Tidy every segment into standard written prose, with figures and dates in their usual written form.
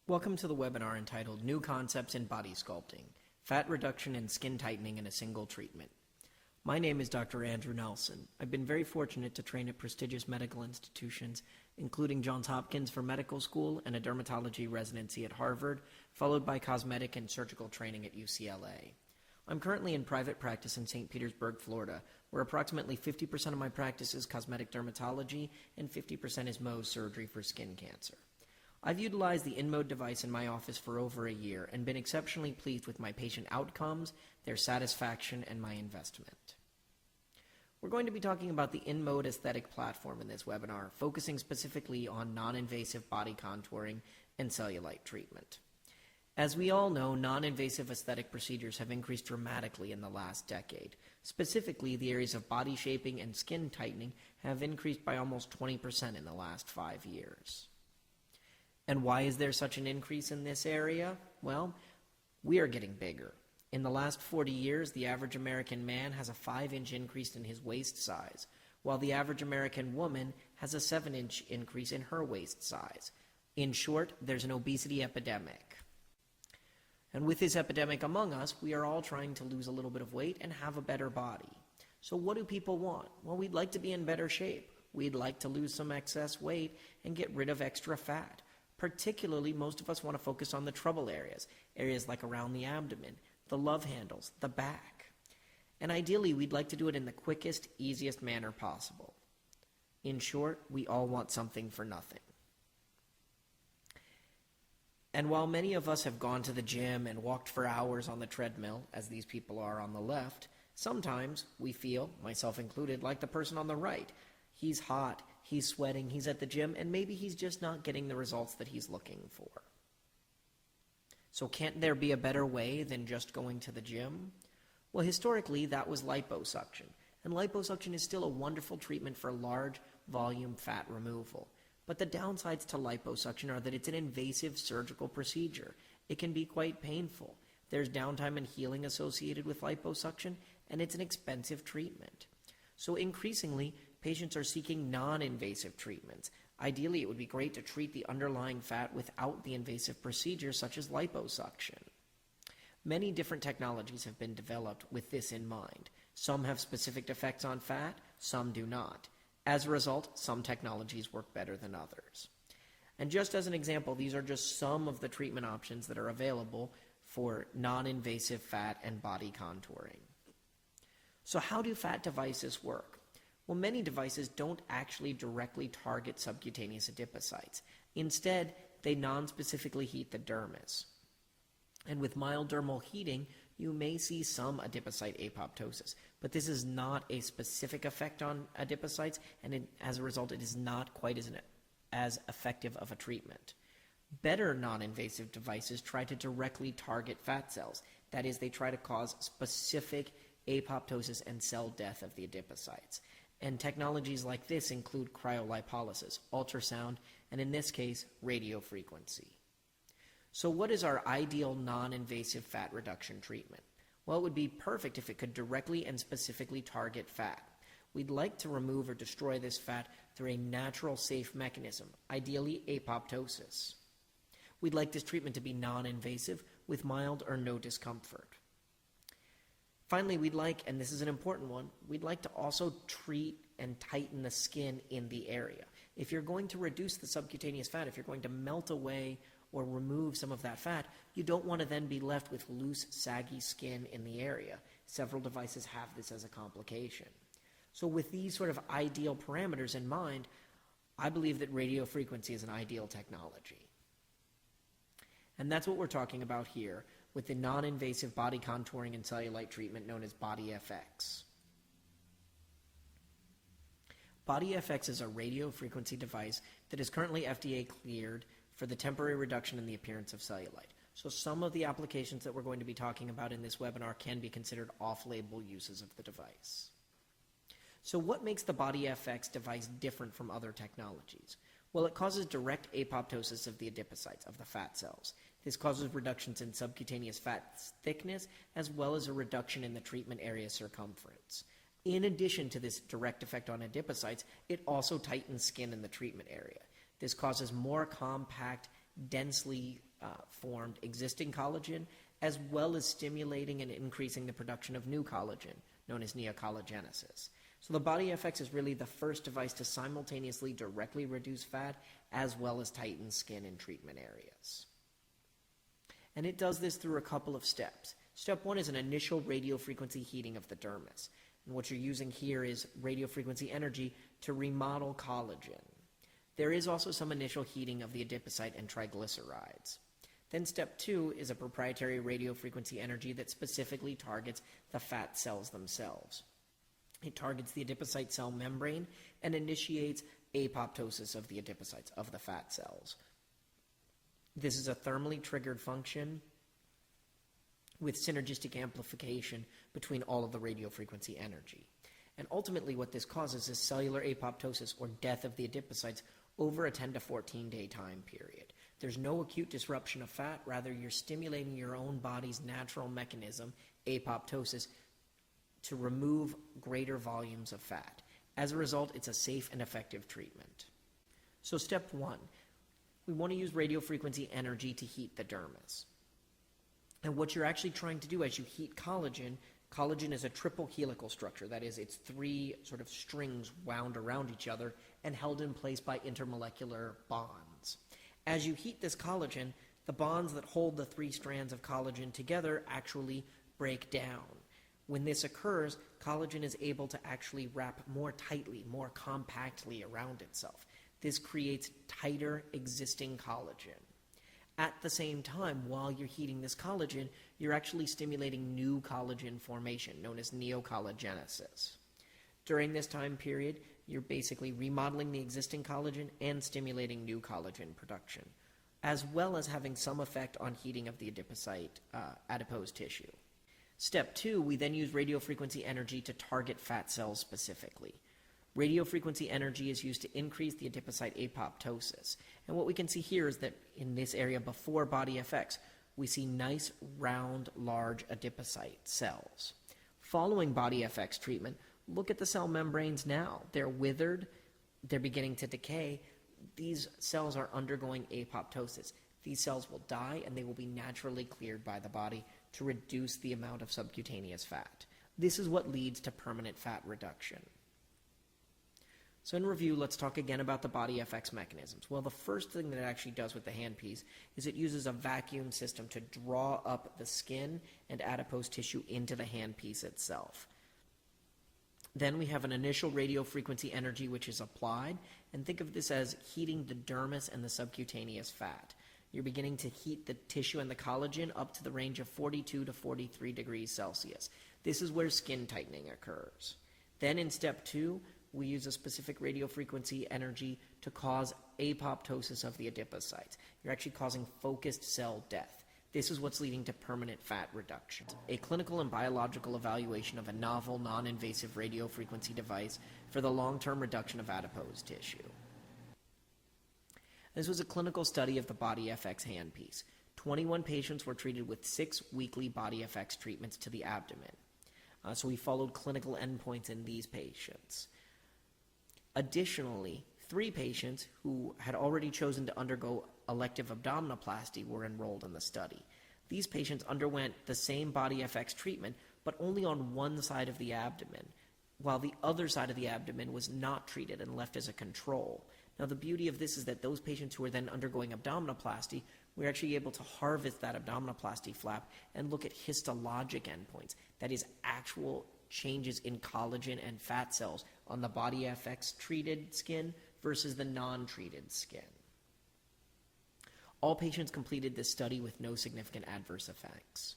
Welcome to the webinar entitled New Concepts in Body Sculpting, Fat Reduction and Skin Tightening in a Single Treatment. My name is Dr. Andrew Nelson. I've been very fortunate to train at prestigious medical institutions, including Johns Hopkins for medical school and a dermatology residency at Harvard, followed by cosmetic and surgical training at UCLA. I'm currently in private practice in St. Petersburg, Florida, where approximately 50% of my practice is cosmetic dermatology and 50% is Mohs surgery for skin cancer. I've utilized the InMode device in my office for over a year and been exceptionally pleased with my patient outcomes, their satisfaction, and my investment. We're going to be talking about the InMode aesthetic platform in this webinar, focusing specifically on non-invasive body contouring and cellulite treatment. As we all know, non-invasive aesthetic procedures have increased dramatically in the last decade. Specifically, the areas of body shaping and skin tightening have increased by almost 20% in the last 5 years. And why is there such an increase in this area? Well, we are getting bigger. In the last 40 years, the average American man has a 5-inch increase in his waist size, while the average American woman has a 7-inch increase in her waist size. In short, there's an obesity epidemic. And with this epidemic among us, we are all trying to lose a little bit of weight and have a better body. So what do people want? Well, we'd like to be in better shape. We'd like to lose some excess weight and get rid of extra fat. Particularly, most of us want to focus on the trouble areas like around the abdomen, the love handles, the back. And ideally, we'd like to do it in the quickest, easiest manner possible. In short, we all want something for nothing. And while many of us have gone to the gym and walked for hours on the treadmill, as these people are on the left, sometimes we feel, myself included, like the person on the right. He's hot, he's sweating, he's at the gym, and maybe he's just not getting the results that he's looking for. So can't there be a better way than just going to the gym? Well, historically, that was liposuction. And liposuction is still a wonderful treatment for large volume fat removal. But the downsides to liposuction are that it's an invasive surgical procedure. It can be quite painful. There's downtime and healing associated with liposuction, and it's an expensive treatment. So increasingly, patients are seeking non-invasive treatments. Ideally, it would be great to treat the underlying fat without the invasive procedures such as liposuction. Many different technologies have been developed with this in mind. Some have specific effects on fat, some do not. As a result, some technologies work better than others. And just as an example, these are just some of the treatment options that are available for non-invasive fat and body contouring. So how do fat devices work? Well, many devices don't actually directly target subcutaneous adipocytes. Instead, they non-specifically heat the dermis. And with mild dermal heating, you may see some adipocyte apoptosis, but this is not a specific effect on adipocytes, and as a result, it is not quite as effective of a treatment. Better non-invasive devices try to directly target fat cells. That is, they try to cause specific apoptosis and cell death of the adipocytes. And technologies like this include cryolipolysis, ultrasound, and in this case, radiofrequency. So what is our ideal non-invasive fat reduction treatment? Well, it would be perfect if it could directly and specifically target fat. We'd like to remove or destroy this fat through a natural, safe mechanism, ideally apoptosis. We'd like this treatment to be non-invasive with mild or no discomfort. Finally, we'd like, and this is an important one, we'd like to also treat and tighten the skin in the area. If you're going to reduce the subcutaneous fat, if you're going to melt away or remove some of that fat, you don't want to then be left with loose, saggy skin in the area. Several devices have this as a complication. So with these sort of ideal parameters in mind, I believe that radiofrequency is an ideal technology. And that's what we're talking about here with the non-invasive body contouring and cellulite treatment known as BodyFX. BodyFX is a radiofrequency device that is currently FDA cleared for the temporary reduction in the appearance of cellulite. So some of the applications that we're going to be talking about in this webinar can be considered off-label uses of the device. So what makes the BodyFX device different from other technologies? Well, it causes direct apoptosis of the adipocytes, of the fat cells. This causes reductions in subcutaneous fat thickness, as well as a reduction in the treatment area circumference. In addition to this direct effect on adipocytes, it also tightens skin in the treatment area. This causes more compact densely formed existing collagen, as well as stimulating and increasing the production of new collagen, known as neocollagenesis. So the BodyFX is really the first device to simultaneously directly reduce fat as well as tighten skin in treatment areas. And it does this through a couple of steps. Step one is an initial radiofrequency heating of the dermis. And what you're using here is radiofrequency energy to remodel collagen. There is also some initial heating of the adipocyte and triglycerides. Then step two is a proprietary radiofrequency energy that specifically targets the fat cells themselves. It targets the adipocyte cell membrane and initiates apoptosis of the adipocytes, of the fat cells. This is a thermally triggered function with synergistic amplification between all of the radiofrequency energy. And ultimately what this causes is cellular apoptosis, or death of the adipocytes, over a 10 to 14 day time period. There's no acute disruption of fat, rather you're stimulating your own body's natural mechanism, apoptosis, to remove greater volumes of fat. As a result, it's a safe and effective treatment. So step one, we want to use radiofrequency energy to heat the dermis. And what you're actually trying to do as you heat collagen, collagen is a triple helical structure. That is, it's three sort of strings wound around each other and held in place by intermolecular bonds. As you heat this collagen, the bonds that hold the three strands of collagen together actually break down. When this occurs, collagen is able to actually wrap more tightly, more compactly around itself. This creates tighter existing collagen. At the same time, while you're heating this collagen, you're actually stimulating new collagen formation, known as neocollagenesis. During this time period, you're basically remodeling the existing collagen and stimulating new collagen production, as well as having some effect on heating of the adipocyte adipose tissue. Step two, we then use radiofrequency energy to target fat cells specifically. Radiofrequency energy is used to increase the adipocyte apoptosis. And what we can see here is that in this area before BodyFX, we see nice, round, large adipocyte cells. Following BodyFX treatment, look at the cell membranes now. They're withered, they're beginning to decay. These cells are undergoing apoptosis. These cells will die and they will be naturally cleared by the body to reduce the amount of subcutaneous fat. This is what leads to permanent fat reduction. So in review, let's talk again about the BodyFX mechanisms. Well, the first thing that it actually does with the handpiece is it uses a vacuum system to draw up the skin and adipose tissue into the handpiece itself. Then we have an initial radiofrequency energy which is applied, and think of this as heating the dermis and the subcutaneous fat. You're beginning to heat the tissue and the collagen up to the range of 42 to 43 degrees Celsius. This is where skin tightening occurs. Then in step two, we use a specific radiofrequency energy to cause apoptosis of the adipocytes. You're actually causing focused cell death. This is what's leading to permanent fat reduction. A clinical and biological evaluation of a novel, non-invasive radiofrequency device for the long-term reduction of adipose tissue. This was a clinical study of the BodyFX handpiece. 21 patients were treated with 6 weekly BodyFX treatments to the abdomen. So we followed clinical endpoints in these patients. Additionally, 3 patients who had already chosen to undergo elective abdominoplasty were enrolled in the study. These patients underwent the same BodyFX treatment, but only on one side of the abdomen, while the other side of the abdomen was not treated and left as a control. Now, the beauty of this is that those patients who are then undergoing abdominoplasty, we're actually able to harvest that abdominoplasty flap and look at histologic endpoints. That is, actual changes in collagen and fat cells on the BodyFX treated skin versus the non-treated skin. All patients completed this study with no significant adverse effects.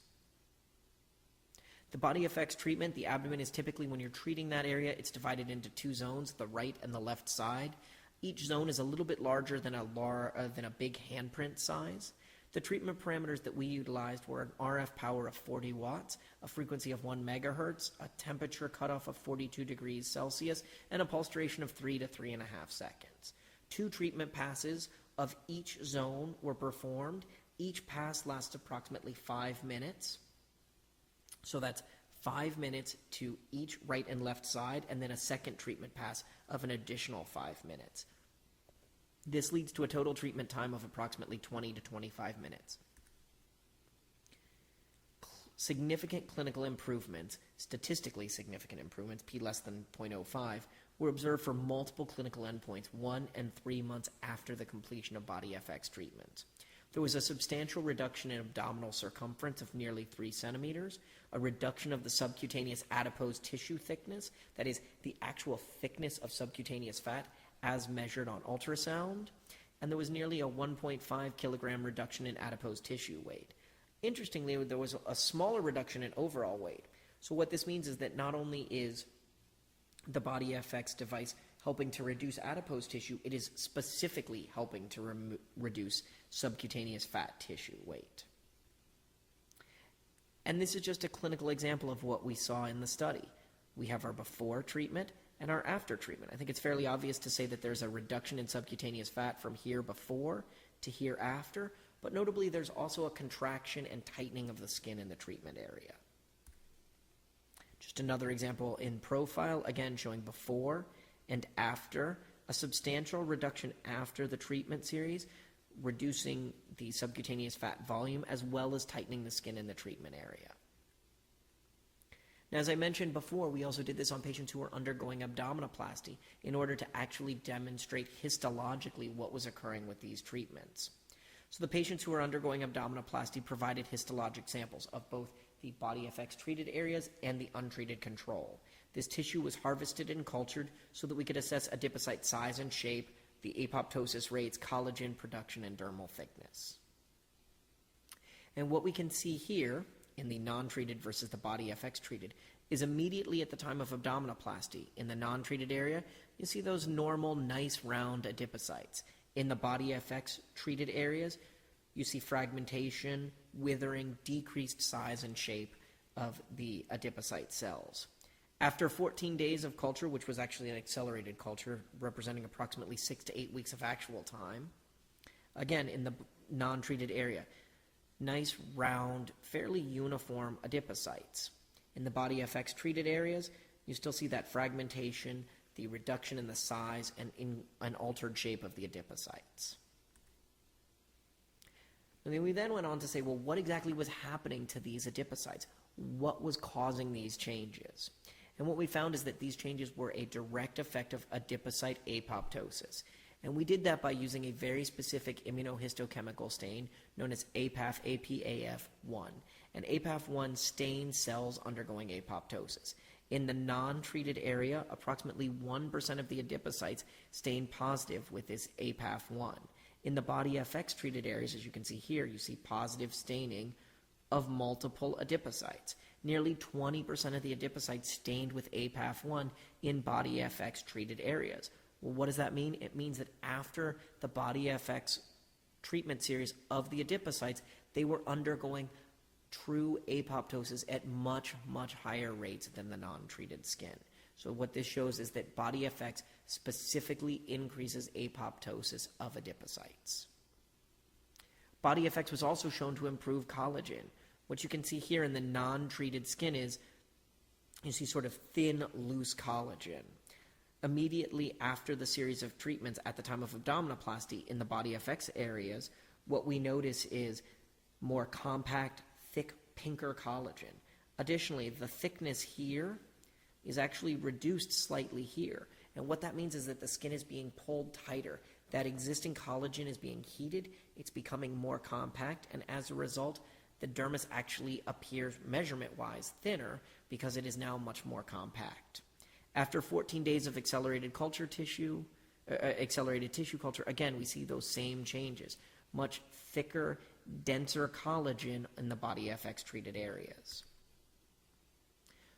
The BodyFX treatment, the abdomen is typically, when you're treating that area, it's divided into 2 zones, the right and the left side. Each zone is a little bit larger than a big handprint size. The treatment parameters that we utilized were an RF power of 40 watts, a frequency of 1 megahertz, a temperature cutoff of 42 degrees Celsius, and a pulse duration of 3 to 3.5 seconds. 2 treatment passes of each zone were performed. Each pass lasts approximately 5 minutes. So that's 5 minutes to each right and left side, and then a second treatment pass of an additional 5 minutes. This leads to a total treatment time of approximately 20 to 25 minutes. Significant clinical improvements, statistically significant improvements, p less than 0.05, were observed for multiple clinical endpoints 1 and 3 months after the completion of BodyFX treatment. There was a substantial reduction in abdominal circumference of nearly 3 centimeters, a reduction of the subcutaneous adipose tissue thickness, that is, the actual thickness of subcutaneous fat as measured on ultrasound, and there was nearly a 1.5 kilogram reduction in adipose tissue weight. Interestingly, there was a smaller reduction in overall weight. So what this means is that not only is the BodyFX device helping to reduce adipose tissue, it is specifically helping to reduce subcutaneous fat tissue weight. And this is just a clinical example of what we saw in the study. We have our before treatment and our after treatment. I think it's fairly obvious to say that there's a reduction in subcutaneous fat from here before to here after, but notably there's also a contraction and tightening of the skin in the treatment area. Just another example in profile, again showing before and after, a substantial reduction after the treatment series, reducing the subcutaneous fat volume as well as tightening the skin in the treatment area. Now, as I mentioned before, we also did this on patients who were undergoing abdominoplasty in order to actually demonstrate histologically what was occurring with these treatments. So the patients who were undergoing abdominoplasty provided histologic samples of both the BodyFX treated areas and the untreated control. This tissue was harvested and cultured so that we could assess adipocyte size and shape, the apoptosis rates, collagen production, and dermal thickness. And what we can see here in the non-treated versus the BodyFX treated is immediately at the time of abdominoplasty. In the non-treated area, you see those normal, nice, round adipocytes. In the BodyFX treated areas, you see fragmentation, withering, decreased size and shape of the adipocyte cells. After 14 days of culture, which was actually an accelerated culture representing approximately 6 to 8 weeks of actual time, again in the non-treated area, nice, round, fairly uniform adipocytes. In the BodyFX treated areas, you still see that fragmentation, the reduction in the size, and in an altered shape of the adipocytes. And then we then went on to say, well, what exactly was happening to these adipocytes? What was causing these changes? And what we found is that these changes were a direct effect of adipocyte apoptosis. And we did that by using a very specific immunohistochemical stain known as APAF, APAF1. And APAF1 stains cells undergoing apoptosis. In the non-treated area, approximately 1% of the adipocytes stain positive with this APAF1. In the BodyFX treated areas, as you can see here, you see positive staining of multiple adipocytes. Nearly 20% of the adipocytes stained with APAF1 in BodyFX treated areas. Well, what does that mean? It means that after the BodyFX treatment series of the adipocytes, they were undergoing true apoptosis at much, much higher rates than the non-treated skin. So what this shows is that BodyFX specifically increases apoptosis of adipocytes. BodyFX was also shown to improve collagen. What you can see here in the non-treated skin is you see sort of thin, loose collagen. Immediately after the series of treatments at the time of abdominoplasty in the BodyFX areas, what we notice is more compact, thick, pinker collagen. Additionally, the thickness here is actually reduced slightly here. And what that means is that the skin is being pulled tighter. That existing collagen is being heated, it's becoming more compact, and as a result, the dermis actually appears measurement-wise thinner because it is now much more compact. After 14 days of accelerated tissue culture, again, we see those same changes. Much thicker, denser collagen in the BodyFX treated areas.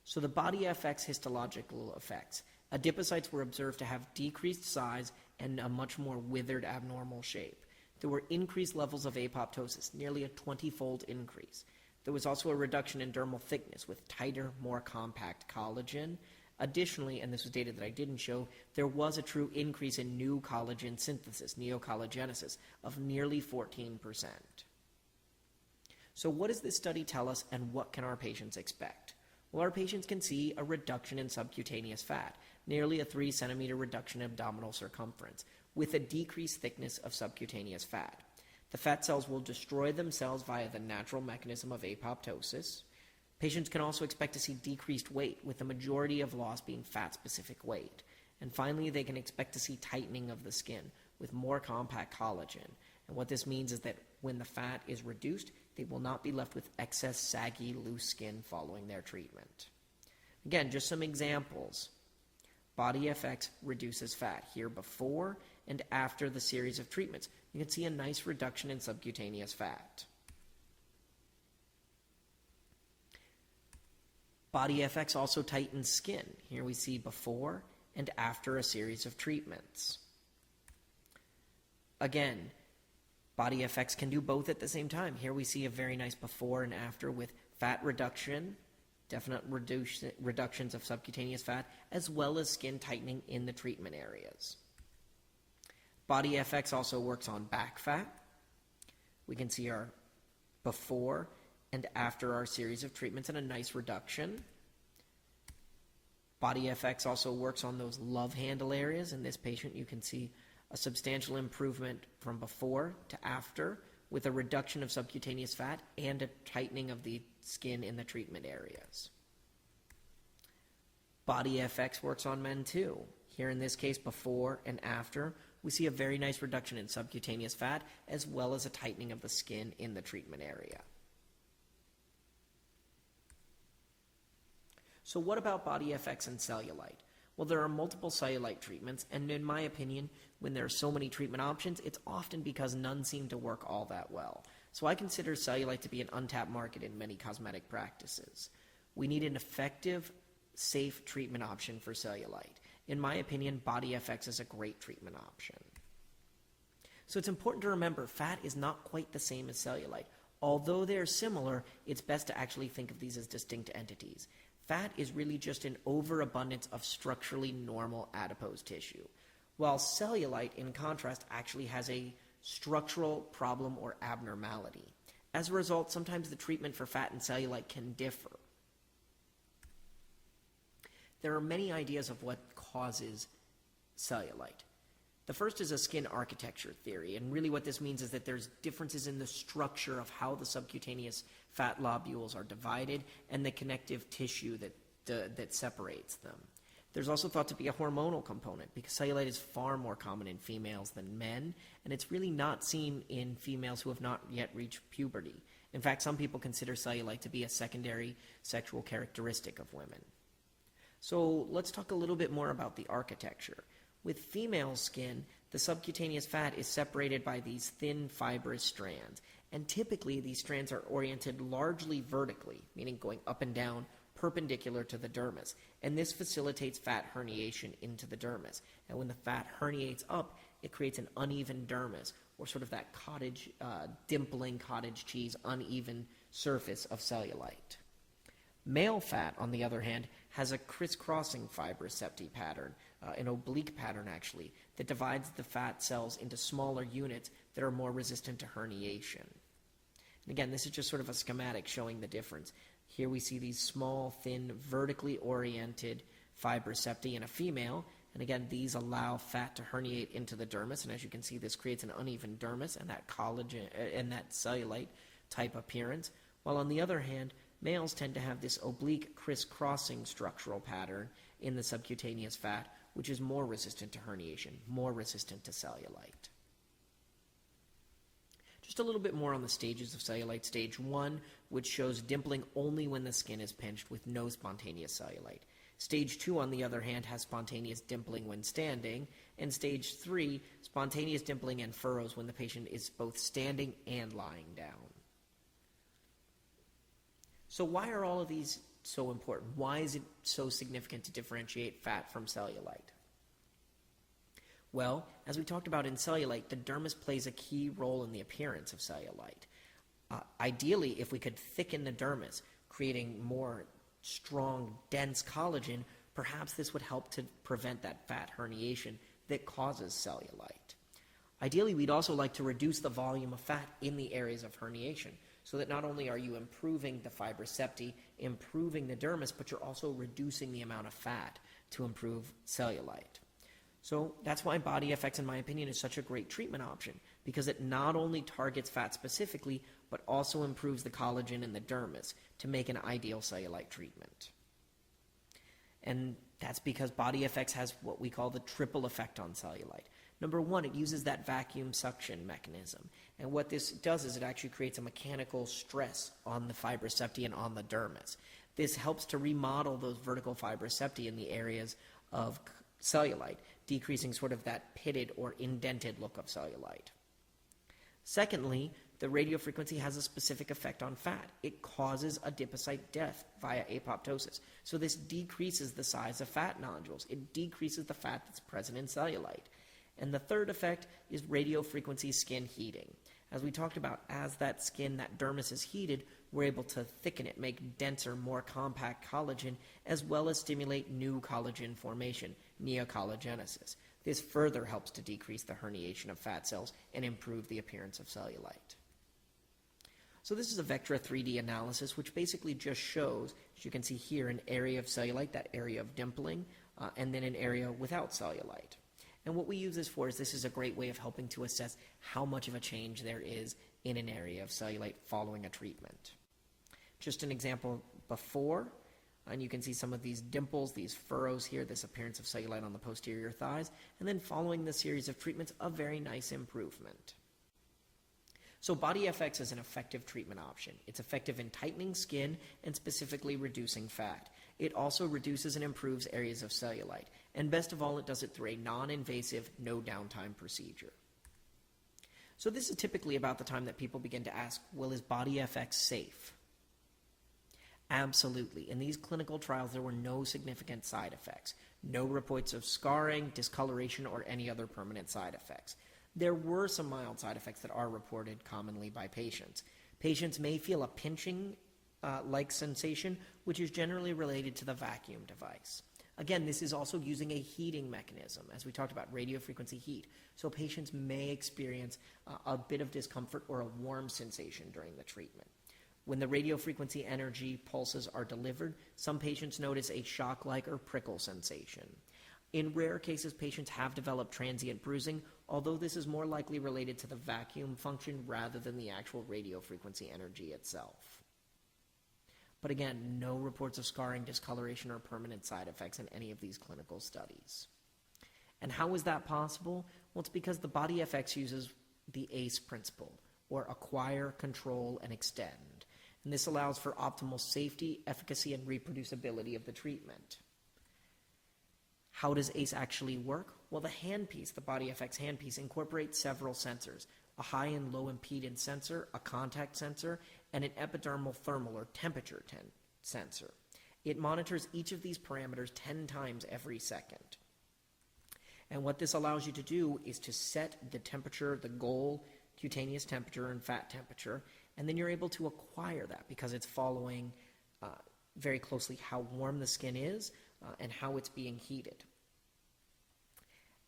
So the BodyFX histological effects. Adipocytes were observed to have decreased size and a much more withered abnormal shape. There were increased levels of apoptosis, nearly a 20-fold increase. There was also a reduction in dermal thickness with tighter, more compact collagen. Additionally, and this was data that I didn't show, there was a true increase in new collagen synthesis, neocollagenesis, of nearly 14%. So what does this study tell us, and what can our patients expect? Well, our patients can see a reduction in subcutaneous fat, nearly a 3 centimeter reduction in abdominal circumference. with a decreased thickness of subcutaneous fat. The fat cells will destroy themselves via the natural mechanism of apoptosis. Patients can also expect to see decreased weight, with the majority of loss being fat-specific weight. And finally, they can expect to see tightening of the skin with more compact collagen. And what this means is that when the fat is reduced, they will not be left with excess saggy, loose skin following their treatment. Again, just some examples. BodyFX reduces fat here before and after the series of treatments. You can see a nice reduction in subcutaneous fat. BodyFX also tightens skin. Here we see before and after a series of treatments. Again, BodyFX can do both at the same time. Here we see a very nice before and after with fat reduction, definite reductions of subcutaneous fat, as well as skin tightening in the treatment areas. BodyFX also works on back fat. We can see our before and after our series of treatments and a nice reduction. BodyFX also works on those love handle areas. In this patient, you can see a substantial improvement from before to after with a reduction of subcutaneous fat and a tightening of the skin in the treatment areas. BodyFX works on men too. Here in this case, before and after, we see a very nice reduction in subcutaneous fat as well as a tightening of the skin in the treatment area. So what about BodyFX and cellulite? Well, there are multiple cellulite treatments, and in my opinion, when there are so many treatment options, it's often because none seem to work all that well. So I consider cellulite to be an untapped market in many cosmetic practices. We need an effective, safe treatment option for cellulite. In my opinion, BodyFX is a great treatment option. So it's important to remember fat is not quite the same as cellulite. Although they're similar, it's best to actually think of these as distinct entities. Fat is really just an overabundance of structurally normal adipose tissue, while cellulite, in contrast, actually has a structural problem or abnormality. As a result, sometimes the treatment for fat and cellulite can differ. There are many ideas of what causes cellulite. The first is a skin architecture theory, and really what this means is that there's differences in the structure of how the subcutaneous fat lobules are divided and the connective tissue that separates them. There's also thought to be a hormonal component because cellulite is far more common in females than men, and it's really not seen in females who have not yet reached puberty. In fact, some people consider cellulite to be a secondary sexual characteristic of women. So let's talk a little bit more about the architecture. With female skin, the subcutaneous fat is separated by these thin fibrous strands, and typically these strands are oriented largely vertically, meaning going up and down perpendicular to the dermis, and this facilitates fat herniation into the dermis. And when the fat herniates up, it creates an uneven dermis, or sort of that dimpling cottage cheese uneven surface of cellulite. Male fat, on the other hand, has a crisscrossing fibrous septi pattern, an oblique pattern actually, that divides the fat cells into smaller units that are more resistant to herniation. And again, this is just sort of a schematic showing the difference. Here we see these small, thin, vertically oriented fibrous septi in a female, and again, these allow fat to herniate into the dermis, and as you can see, this creates an uneven dermis and that collagen and that cellulite type appearance, while on the other hand, males tend to have this oblique crisscrossing structural pattern in the subcutaneous fat, which is more resistant to herniation, more resistant to cellulite. Just a little bit more on the stages of cellulite. Stage 1, which shows dimpling only when the skin is pinched with no spontaneous cellulite. Stage 2, on the other hand, has spontaneous dimpling when standing. And stage 3, spontaneous dimpling and furrows when the patient is both standing and lying down. So why are all of these so important? Why is it so significant to differentiate fat from cellulite? Well, as we talked about in cellulite, the dermis plays a key role in the appearance of cellulite. Ideally, if we could thicken the dermis, creating more strong, dense collagen, perhaps this would help to prevent that fat herniation that causes cellulite. Ideally, we'd also like to reduce the volume of fat in the areas of herniation, so that not only are you improving the fibrous septi, improving the dermis, but you're also reducing the amount of fat to improve cellulite. So that's why Body FX, in my opinion, is such a great treatment option, because it not only targets fat specifically, but also improves the collagen in the dermis to make an ideal cellulite treatment. And that's because Body FX has what we call the triple effect on cellulite. Number one, it uses that vacuum suction mechanism. And what this does is it actually creates a mechanical stress on the fibrous septae and on the dermis. This helps to remodel those vertical fibrous septae in the areas of cellulite, decreasing sort of that pitted or indented look of cellulite. Secondly, the radiofrequency has a specific effect on fat. It causes adipocyte death via apoptosis. So this decreases the size of fat nodules. It decreases the fat that's present in cellulite. And the third effect is radiofrequency skin heating. As we talked about, as that skin, that dermis is heated, we're able to thicken it, make denser, more compact collagen, as well as stimulate new collagen formation, neocollagenesis. This further helps to decrease the herniation of fat cells and improve the appearance of cellulite. So this is a Vectra 3D analysis, which basically just shows, as you can see here, an area of cellulite, that area of dimpling, and then an area without cellulite. And what we use this is a great way of helping to assess how much of a change there is in an area of cellulite following a treatment. Just an example before, and you can see some of these dimples, these furrows here, this appearance of cellulite on the posterior thighs, and then following the series of treatments, a very nice improvement. So Body FX is an effective treatment option. It's effective in tightening skin and specifically reducing fat. It also reduces and improves areas of cellulite. And best of all, it does it through a non-invasive, no downtime procedure. So this is typically about the time that people begin to ask, well, is Body FX safe? Absolutely. In these clinical trials, there were no significant side effects. No reports of scarring, discoloration, or any other permanent side effects. There were some mild side effects that are reported commonly by patients. Patients may feel a pinching like sensation, which is generally related to the vacuum device. Again, this is also using a heating mechanism, as we talked about, radiofrequency heat. So patients may experience a bit of discomfort or a warm sensation during the treatment. When the radiofrequency energy pulses are delivered, some patients notice a shock-like or prickle sensation. In rare cases, patients have developed transient bruising, although this is more likely related to the vacuum function rather than the actual radiofrequency energy itself. But again, no reports of scarring, discoloration, or permanent side effects in any of these clinical studies. And how is that possible? Well, it's because the Body FX uses the ACE principle, or acquire, control, and extend. And this allows for optimal safety, efficacy, and reproducibility of the treatment. How does ACE actually work? Well, the handpiece, the Body FX handpiece, incorporates several sensors: a high and low impedance sensor, a contact sensor, and an epidermal thermal or temperature sensor. It monitors each of these parameters 10 times every second. And what this allows you to do is to set the temperature, the goal cutaneous temperature and fat temperature, and then you're able to acquire that because it's following very closely how warm the skin is and how it's being heated.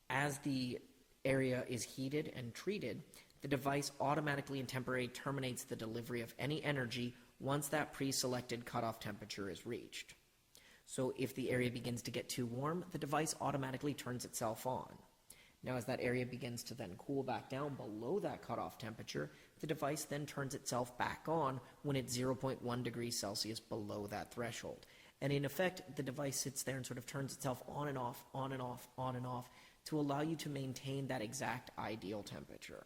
As the area is heated and treated, the device automatically and temporarily terminates the delivery of any energy once that pre-selected cutoff temperature is reached. So if the area begins to get too warm, the device automatically turns itself on. Now, as that area begins to then cool back down below that cutoff temperature, the device then turns itself back on when it's 0.1 degrees Celsius below that threshold. And in effect, the device sits there and sort of turns itself on and off, on and off, on and off, to allow you to maintain that exact ideal temperature.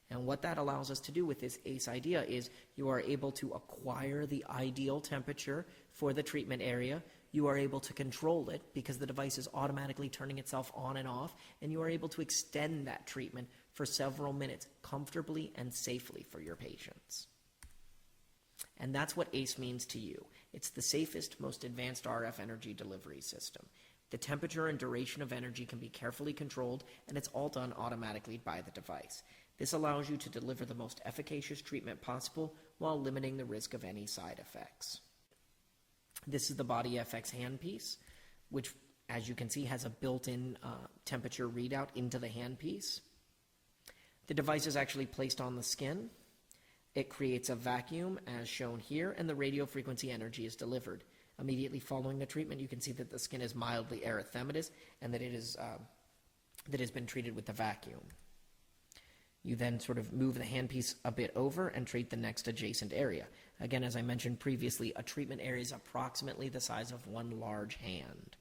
And what that allows us to do with this ACE idea is you are able to acquire the ideal temperature for the treatment area. You are able to control it because the device is automatically turning itself on and off, and you are able to extend that treatment for several minutes comfortably and safely for your patients. And that's what ACE means to you. It's the safest, most advanced RF energy delivery system. The temperature and duration of energy can be carefully controlled, and it's all done automatically by the device. This allows you to deliver the most efficacious treatment possible while limiting the risk of any side effects. This is the Body FX handpiece, which, as you can see, has a built-in temperature readout into the handpiece. The device is actually placed on the skin. It creates a vacuum, as shown here, and the radiofrequency energy is delivered. Immediately following the treatment, you can see that the skin is mildly erythematous and that it is that has been treated with the vacuum. You then sort of move the handpiece a bit over and treat the next adjacent area. Again, as I mentioned previously, a treatment area is approximately the size of one large hand.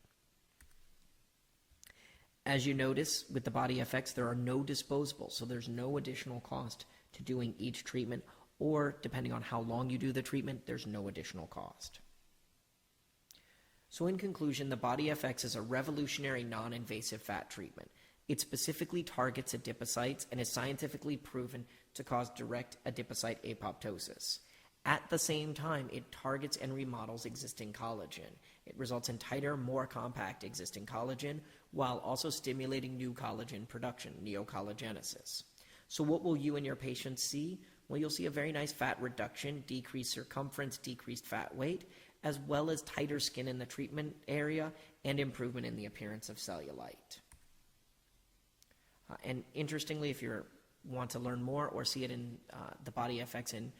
As you notice, with the Body FX, there are no disposables, so there's no additional cost to doing each treatment, or depending on how long you do the treatment, there's no additional cost. So in conclusion, the Body FX is a revolutionary non-invasive fat treatment. It specifically targets adipocytes and is scientifically proven to cause direct adipocyte apoptosis. At the same time, it targets and remodels existing collagen. It results in tighter, more compact existing collagen, while also stimulating new collagen production, neocollagenesis. So what will you and your patients see? Well, you'll see a very nice fat reduction, decreased circumference, decreased fat weight, as well as tighter skin in the treatment area and improvement in the appearance of cellulite. And interestingly, if you want to learn more or see it in the Body FX in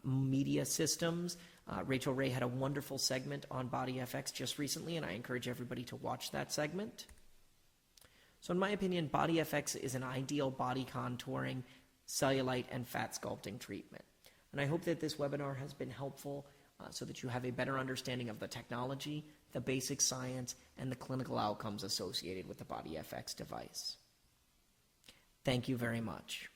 media systems, Rachel Ray had a wonderful segment on Body FX just recently, and I encourage everybody to watch that segment. So in my opinion, Body FX is an ideal body contouring, cellulite, and fat sculpting treatment. And I hope that this webinar has been helpful so that you have a better understanding of the technology, the basic science, and the clinical outcomes associated with the Body FX device. Thank you very much.